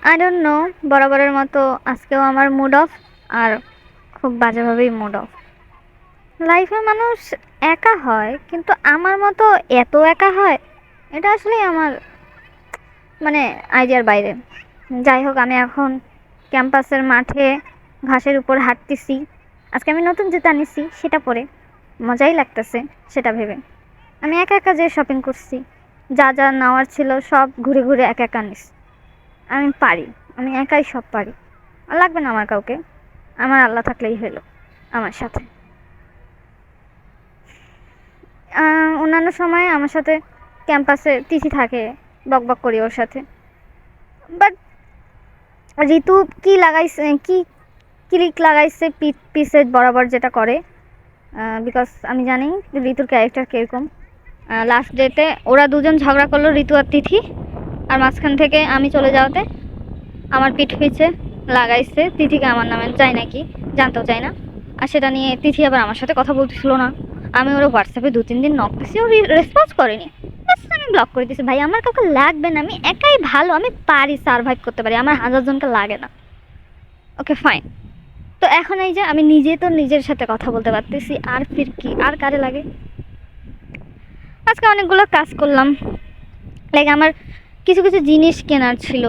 I don't know, বরাবরের মতো আজকেও আমার মুড অফ, আর খুব বাজেভাবেই মুড অফ। লাইফে মানুষ একা হয়, কিন্তু আমার মতো এত একা হয়, এটা আসলেই আমার মানে আইডিয়ার বাইরে। যাই হোক, আমি এখন ক্যাম্পাসের মাঠে ঘাসের উপর হাঁটতেছি। আজকে আমি নতুন জুতা নিছি, সেটা পরে মজাই লাগতেছে সেটা ভেবে। আমি একা একা যে শপিং করছি, যা যা নেওয়ার ছিল সব ঘুরে ঘুরে একা একা নিছি। আমি পারি, আমি একাই সব পারি, আর লাগবে না আমার কাউকে। আমার আল্লাহ থাকলেই হলো আমার সাথে। অন্যান্য সময় আমার সাথে ক্যাম্পাসে তিথি থাকে, বকবক করি ওর সাথে। বাট ঋতু কি লাগাইছে, কি ক্লিক লাগাইছে পিসে বরাবর যেটা করে, বিকজ আমি জানি ঋতুর ক্যারেক্টার কীরকম। লাস্ট ডেতে ওরা দুজন ঝগড়া করলো, ঋতু আর তিথি, আর মাঝখান থেকে আমি চলে যাওয়াতে আমার পিঠ পিছে লাগাইছে তিথিকে আমার নামে, চাই নাকি জানতেও চাই না। আর সেটা নিয়ে তিথি আবার আমার সাথে কথা বলতেছিল না। আমি ওরা হোয়াটসঅ্যাপে 2-3 দিন নক দিছি, ও রেসপন্স করেনি। আমি ব্লক করে দিছি। ভাই, আমার কাউকে লাগবে না, আমি একাই ভালো, আমি পারি, সার্ভাইভ করতে পারি, আমার 1000 জনকে লাগে না। Okay fine. তো এখন এই যে আমি নিজে তো নিজের সাথে কথা বলতে পারতেছি, আর ফির কি আর কারে লাগে। আজকে অনেকগুলো কাজ করলাম। লাইক আমার কিছু কিছু জিনিস কেনার ছিল।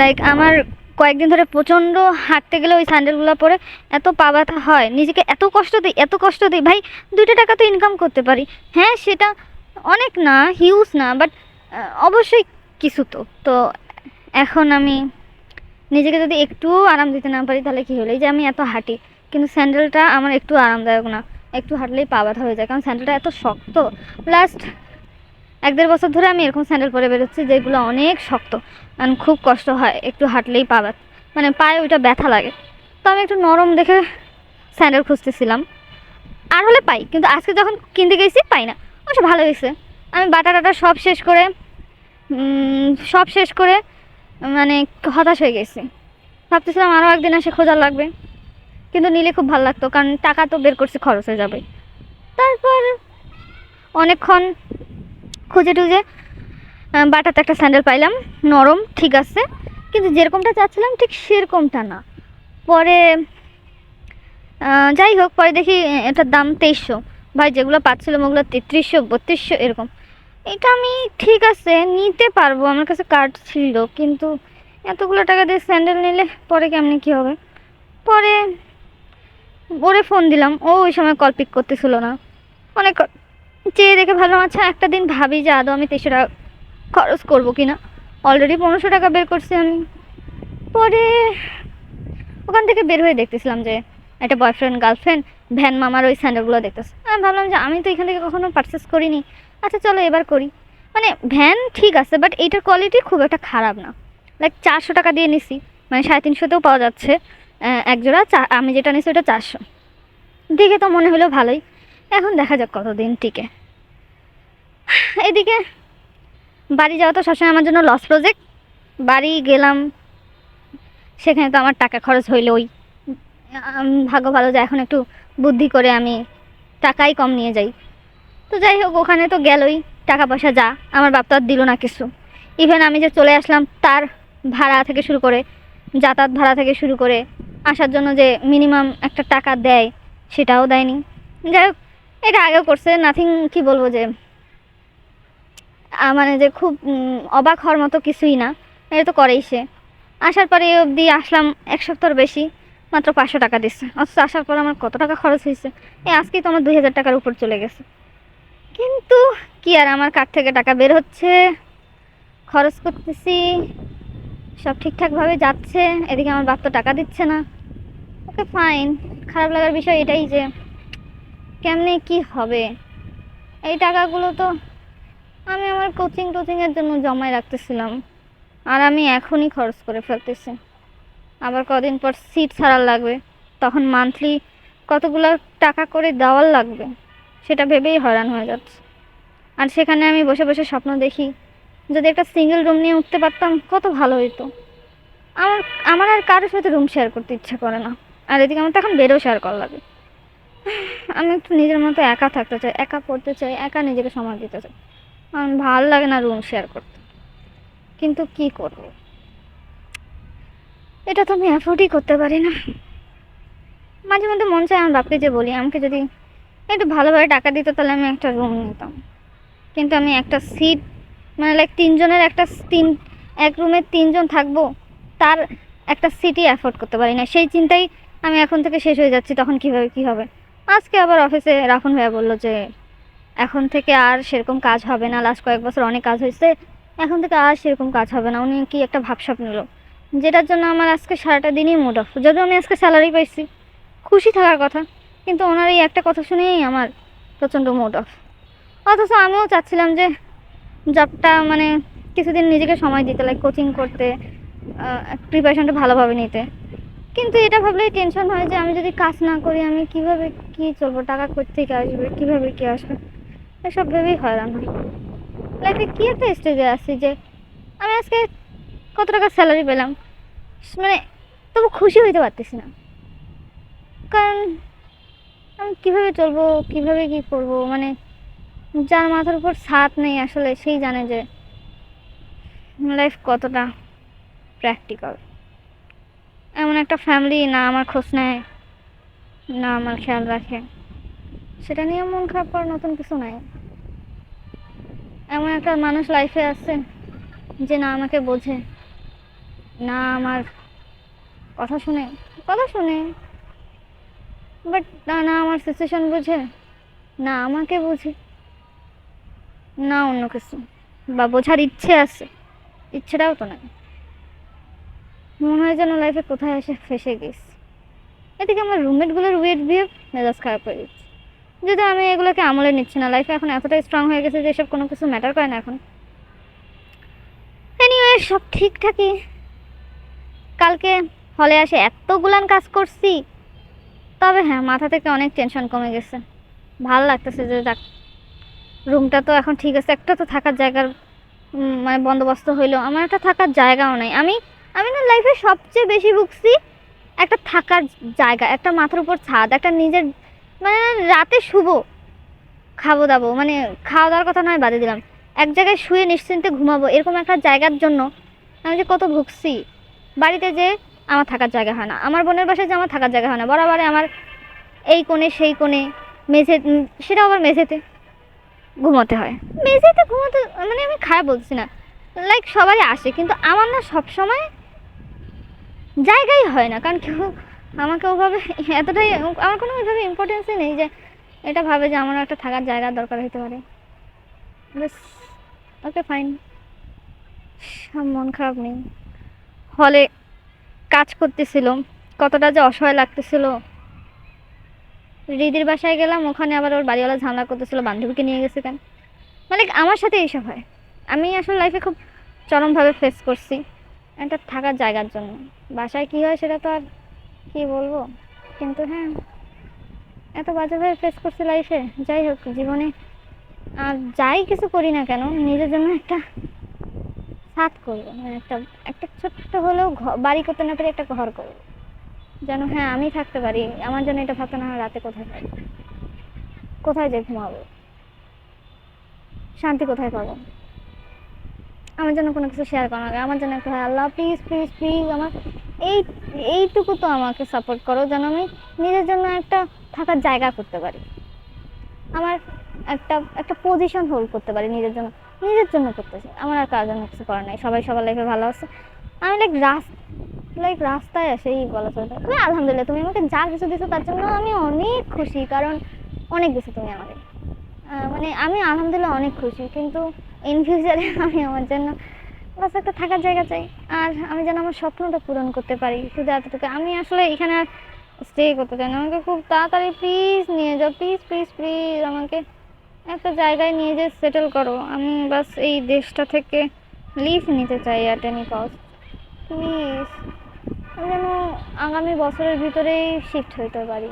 লাইক আমার কয়েকদিন ধরে প্রচণ্ড হাঁটতে গেলে ওই স্যান্ডেলগুলো পরে এত পা ব্যথা হয়, নিজেকে এত কষ্ট দিই, এত কষ্ট দিই। ভাই, 2টা টাকা তো ইনকাম করতে পারি। হ্যাঁ, সেটা অনেক না, হিউজ না, বাট অবশ্যই কিছু তো। তো এখন আমি নিজেকে যদি একটুও আরাম দিতে না পারি, তাহলে কী হলো? এই যে আমি এত হাঁটি, কিন্তু স্যান্ডেলটা আমার একটু আরামদায়ক না। একটু হাঁটলেই পা ব্যথা হয়ে যায়, কারণ স্যান্ডেলটা এত শক্ত। লাস্ট 1-1.5 বছর ধরে আমি এরকম স্যান্ডেল পরে বেরোচ্ছি, যেগুলো অনেক শক্ত, কারণ খুব কষ্ট হয়, একটু হাঁটলেই পা ব্যথা, মানে পায়ে ওইটা ব্যথা লাগে। তো আমি একটু নরম দেখে স্যান্ডেল খুঁজতেছিলাম, আর হলে পাই, কিন্তু আজকে যখন কিনতে গেছি পাই না। অবশ্য ভালো হয়েছে, আমি বাটা টাটা সব শেষ করে মানে হতাশ হয়ে গেছি। ভাবতেছিলাম আরও একদিন এসে খোঁজার লাগবে, কিন্তু নিলে খুব ভালো লাগতো, কারণ টাকা তো বের করছি, খরচ হয়ে যাবে। তারপর অনেকক্ষণ খুঁজে টুজে বাটাতে একটা স্যান্ডেল পাইলাম, নরম, ঠিক আছে, কিন্তু যেরকমটা চাচ্ছিলাম ঠিক সেরকমটা না। পরে যাই হোক, পরে দেখি এটার দাম 2300। ভাই, যেগুলো পাচ্ছিলাম ওগুলো 3300, 3200 এরকম। এটা আমি ঠিক আছে নিতে পারবো, আমার কাছে কার্ড ছিল, কিন্তু এতগুলো টাকা দিয়ে স্যান্ডেল নিলে পরে কেমনি কী হবে। পরে ওরে ফোন দিলাম, ও ওই সময় কল পিক করতেছিল না। অনেক চেয়ে দেখে ভাবলাম, আচ্ছা একটা দিন ভাবি যে আদৌ আমি 2300 টাকা খরচ করবো কিনা। অলরেডি 1500 টাকা বের করছি আমি। পরে ওখান থেকে বের হয়ে দেখতেছিলাম যে একটা বয়ফ্রেন্ড গার্লফ্রেন্ড ভ্যান মামার ওই স্যান্ডেলগুলো দেখতেছে। আমি ভাবলাম যে আমি তো এখান থেকে কখনো পারচেস করিনি, আচ্ছা চলো এবার করি। মানে ভ্যান ঠিক আছে, বাট এইটার কোয়ালিটি খুব একটা খারাপ না। লাইক 400 টাকা দিয়ে নিছি, মানে 350তেও পাওয়া যাচ্ছে এক জোড়া। আমি যেটা নিছি ওটা 400। দেখে তো মনে হলো ভালোই, এখন দেখা যাক কতদিন টিকে। এদিকে বাড়ি যাওয়া তো সবসময় আমার জন্য লস প্রজেক্ট। বাড়ি গেলাম, সেখানে তো আমার টাকা খরচ হইলই। ভাগ্য ভালো যে এখন একটু বুদ্ধি করে আমি টাকাই কম নিয়ে যাই। তো যাই হোক, ওখানে তো গেলই টাকা পয়সা, যা আমার বাপ তো আর দিল না কিছু। ইভেন আমি যে চলে আসলাম, তার ভাড়া থেকে শুরু করে, যাতায়াত ভাড়া থেকে শুরু করে, আসার জন্য যে মিনিমাম একটা টাকা দেয়, সেটাও দেয়নি। যাই হোক, এটা আগেও করছে, নাথিং, কি বলবো যে মানে যে খুব অবাক হওয়ার মতো কিছুই না, এটা তো করেই সে। আসার পরে এই অবধি আসলাম 1 সপ্তাহর বেশি, মাত্র 500 টাকা দিচ্ছে। অথচ আসার পর আমার কত টাকা খরচ হয়েছে, এই আজকেই তো আমার 2000 টাকার উপর চলে গেছে। কিন্তু কি আর, আমার কার্ড থেকে টাকা বের হচ্ছে, খরচ করতেছি, সব ঠিকঠাকভাবে যাচ্ছে। এদিকে আমার বাপ তো টাকা দিচ্ছে না। Okay fine. খারাপ লাগার বিষয় এটাই যে কেমনে কি হবে। এই টাকাগুলো তো আমি আমার কোচিংয়ের জন্য জমায় রাখতেছিলাম, আর আমি এখনই খরচ করে ফেলতেছি। আবার কদিন পর সিট ছাড়ার লাগবে, তখন মান্থলি কতগুলো টাকা করে দেওয়ার লাগবে, সেটা ভেবেই হয়রান হয়ে যাচ্ছে। আর সেখানে আমি বসে বসে স্বপ্ন দেখি, যদি একটা সিঙ্গেল রুম নিয়ে উঠতে পারতাম কত ভালো হতো। আমার আমার আর কারোর সাথে রুম শেয়ার করতে ইচ্ছা করে না। আর এদিকে আমার তো এখন বেডও শেয়ার করা লাগে। আমি একটু নিজের মতো একা থাকতে চাই, একা পড়তে চাই, একা নিজেকে সময় দিতে চাই। আমার ভালো লাগে না রুম শেয়ার করতে, কিন্তু কি করব। এটা তো আমি অ্যাফোর্ডই করতে পারি না। মাঝে মধ্যে মন চায় আমার বাপকে যে বলি আমাকে যদি একটু ভালোভাবে টাকা দিত তাহলে আমি একটা রুম নিতাম, কিন্তু আমি একটা সিট মানে লাইক তিনজনের একটা এক রুমে তিনজন থাকবো, তার একটা সিটই অ্যাফোর্ড করতে পারি না। সেই চিন্তাই আমি এখন থেকে শেষ হয়ে যাচ্ছি, তখন কীভাবে কী হবে। আজকে আবার অফিসে রাখুন ভাইয়া বললো যে এখন থেকে আর সেরকম কাজ হবে না, লাস্ট কয়েক বছর অনেক কাজ হয়েছে, এখন থেকে আর সেরকম কাজ হবে না। উনি কি একটা ভাবসাব নিল, যেটার জন্য আমার আজকে সারাটা দিনই মুড অফ। যদিও আমি আজকে স্যালারি পাইছি, খুশি থাকার কথা, কিন্তু ওনার এই একটা কথা শুনেই আমার প্রচণ্ড মুড অফ। অথচ আমিও চাচ্ছিলাম যে জবটা মানে কিছুদিন নিজেকে সময় দিতে, লাইক কোচিং করতে, প্রিপারেশনটা ভালোভাবে নিতে। কিন্তু এটা ভাবলেই টেনশন হয় যে আমি যদি কাজ না করি আমি কিভাবে কি চলবো, টাকা কোত্থেকে আসবে, কিভাবে কি আসবে, এসব ভেবেই হয়রান হয়। লাইফে কি একটা স্টেজে আসছি যে আমি আজকে কত টাকা স্যালারি পেলাম, মানে তবু খুশি হইতে পারতেছি না। কারণ আমি কীভাবে চলবো, কীভাবে কী করবো, মানে যার মাথার উপর ছাদ নেই আসলে সেই জানে যে লাইফ কতটা প্র্যাকটিক্যাল। এমন একটা ফ্যামিলি না আমার খোঁজ নেয়, না আমার খেয়াল রাখে, সেটা নিয়ে মন খারাপ করার নতুন কিছু নাই। এমন একটা মানুষ লাইফে আছে যে না আমাকে বোঝে, না আমার কথা শুনে বাট না আমার সিচুয়েশন বোঝে, না আমাকে বোঝে, না অন্য কিছু, বা বোঝার ইচ্ছে আছে, ইচ্ছেটাও তো নাই। মনে হয় যেন লাইফে কোথায় এসে ফেসে গেছি। এদিকে আমার রুমমেটগুলোর ওয়েট বিহেভ মেজাজ খারাপ হয়ে যাচ্ছে। যদি আমি এগুলোকে আমলে নিচ্ছি না, লাইফে এখন এতটাই স্ট্রং হয়ে গেছে যে এসব কোনো কিছু ম্যাটার করে না এখন। এনিওয়ে সব ঠিকঠাকই। কালকে হলে আসে এতগুলান কাজ করছি, তবে হ্যাঁ মাথা থেকে অনেক টেনশন কমে গেছে। ভালো লাগতেছে যে যাক রুমটা তো এখন ঠিক আছে, একটা তো থাকার জায়গার মানে বন্দোবস্ত হইলো। আমার একটা থাকার জায়গাও নাই। আমি না লাইফে সবচেয়ে বেশি ভুগছি একটা থাকার জায়গা, একটা মাথার উপর ছাদ, একটা নিজের মানে রাতে শুবো, খাবো দাবো, মানে খাওয়া দাওয়ার কথা নয় বাদে দিলাম, এক জায়গায় শুয়ে নিশ্চিন্তে ঘুমাবো, এরকম একটা জায়গার জন্য আমি যে কত ভুগছি। বাড়িতে যে আমার থাকার জায়গা হয় না, আমার বোনের বাসায় যে আমার থাকার জায়গা হয় না, বরাবরে আমার এই কোণে সেই কোণে মেঝে, সেটাও আবার মেঝেতে ঘুমোতে হয়। মেঝেতে ঘুমোতে মানে আমি খারাপ বলছি না, লাইক সবাই আসে, কিন্তু আমার না সবসময় জায়গাই হয় না। কারণ কেউ আমাকে ওভাবে এতটাই, আমার কোনো ওইভাবে ইম্পর্টেন্সই নেই যে এটা ভাবে যে আমার একটা থাকার জায়গার দরকার হতে পারে। বেশ ওকে ফাইন, মন খারাপ নেই। হলে কাজ করতেছিল, কতটা যে অসহায় লাগতেছিল। রিদির বাসায় গেলাম, ওখানে আবার ওর বাড়িওয়ালা ঝামেলা করতেছিল, বান্ধবীকে নিয়ে গেছে কেন, মানে আমার সাথে এইসব হয়। আমি আসলে লাইফে খুব চরমভাবে ফেস করছি একটা থাকার জায়গার জন্য। বাসায় কী হয় সেটা তো আর কী বলবো, কিন্তু হ্যাঁ এত বাজেভাবে ফেস করছি লাইফে। যাই হোক জীবনে আর যাই কিছু করি না কেন নিজের জন্য একটা ছাদ করবো, মানে একটা ছোট্ট হলেও বাড়ি করতে না পারি, একটা ঘর করবো যেন হ্যাঁ আমি থাকতে পারি। আমার জন্য এটা ভাবতে না হয় রাতে কোথায় পাই, কোথায় যে ঘুমাবো, শান্তি কোথায় পাবো। আমার জন্য কোনো কিছু শেয়ার করা লাগে, আমার জন্য একটা হয় আল্লাহ প্লিজ প্লিজ প্লিজ আমার এইটুকু তো আমাকে সাপোর্ট করো যেন আমি নিজের জন্য একটা থাকার জায়গা করতে পারি, আমার একটা পজিশন হোল্ড করতে পারি নিজের জন্য করতেছি। আমার আর কার জন্য কিছু করার নাই, সবাই সবার লাইফে ভালো আছে। আমি রাস্তায় এসেই বলা চলতে তুমি আলহামদুলিল্লাহ, তুমি আমাকে যা কিছু দিছো তার জন্য আমি অনেক খুশি, কারণ অনেক কিছু তুমি আমাকে, মানে আমি আলহামদুলিল্লাহ অনেক খুশি। কিন্তু ইন ফিউচারে আমি আমার জন্য বাস একটা থাকার জায়গা চাই, আর আমি যেন আমার স্বপ্নটা পূরণ করতে পারি, শুধু এতটুকু। আমি আসলে এখানে আর স্টে করতে চাই না, আমাকে খুব তাড়াতাড়ি প্লিজ নিয়ে যাও, প্লিজ প্লিজ প্লিজ আমাকে একটা জায়গায় নিয়ে যেয়ে সেটেল করো। আমি বাস এই দেশটা থেকে লিভ নিতে চাই অ্যাট এনি কস্ট, প্লিজ। যেন আগামী বছরের ভিতরেই শিফট হইতে পারি,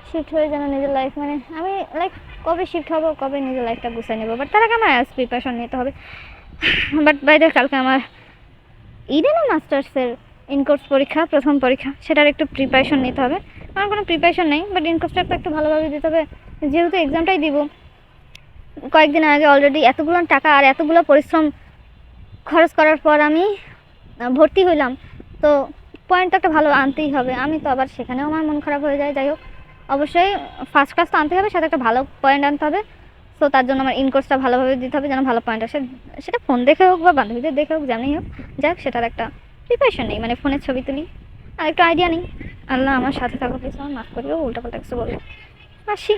শিফট হয়ে যেন নিজের লাইফ, মানে আমি লাইক কবে শিফট হবো, কবে নিজের লাইফটা গুছিয়ে নেবো, বাট তার আগে আমার প্রিপারেশন নিতে হবে। বাট বাইরে কালকে আমার ইডেন মাস্টার্সের ইনকোর্স পরীক্ষা, প্রথম পরীক্ষা, সেটার একটু প্রিপারেশন নিতে হবে। আমার কোনো প্রিপারেশন নেই, বাট ইনকোর্সটা একটু ভালোভাবে দিতে হবে, যেহেতু এক্সামটাই দিব। কয়েকদিন আগে অলরেডি এতগুলো টাকা আর এতগুলো পরিশ্রম খরচ করার পর আমি ভর্তি হইলাম, তো পয়েন্ট তো একটা ভালো আনতেই হবে। আমি তো আবার সেখানেও আমার মন খারাপ হয়ে যায়। যাই হোক, অবশ্যই ফার্স্ট ক্লাস তো আনতেই হবে, সাথে একটা ভালো পয়েন্ট আনতে হবে। সো তার জন্য আমার ইনকোর্সটা ভালোভাবে দিতে হবে যেন ভালো পয়েন্ট আসে। সেটা ফোন দেখে হোক বা বান্ধবীদের দেখে হোক, যেমনই হোক, যাই হোক সেটার একটা প্রিপারেশন নেই, মানে ফোনের ছবি তুলি আর একটু আইডিয়া নেই। আল্লাহ আমার সাথে থাকো, প্লিজ আমার মাফ করিও, উল্টাপাল্টা কিছু বলবো। আসি।